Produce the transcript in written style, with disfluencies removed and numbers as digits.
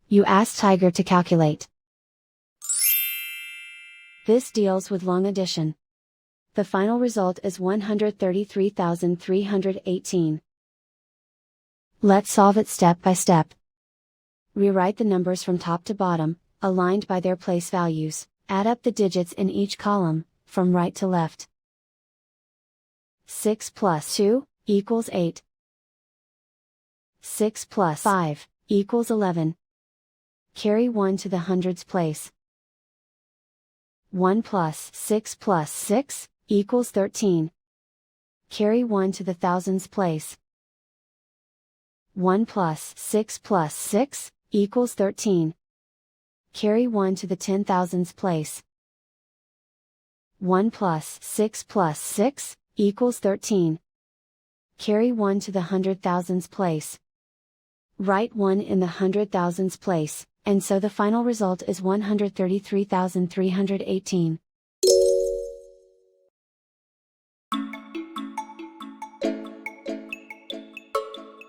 You ask Tiger to calculate. This deals with long addition. The final result is 133,318. Let's solve it step by step. Rewrite the numbers from top to bottom, aligned by their place values. Add up the digits in each column, from right to left. 6 plus 2 equals 8. 6 plus 5 equals 11. Carry 1 to the hundreds place. 1 plus 6 plus 6 equals 13. Carry 1 to the thousands place. 1 plus 6 plus 6 equals 13. Carry 1 to the 10,000s place. 1 plus 6 plus 6 equals 13. Carry 1 to the 100,000s place. Write 1 in the 100,000s place, and so the final result is 133,318.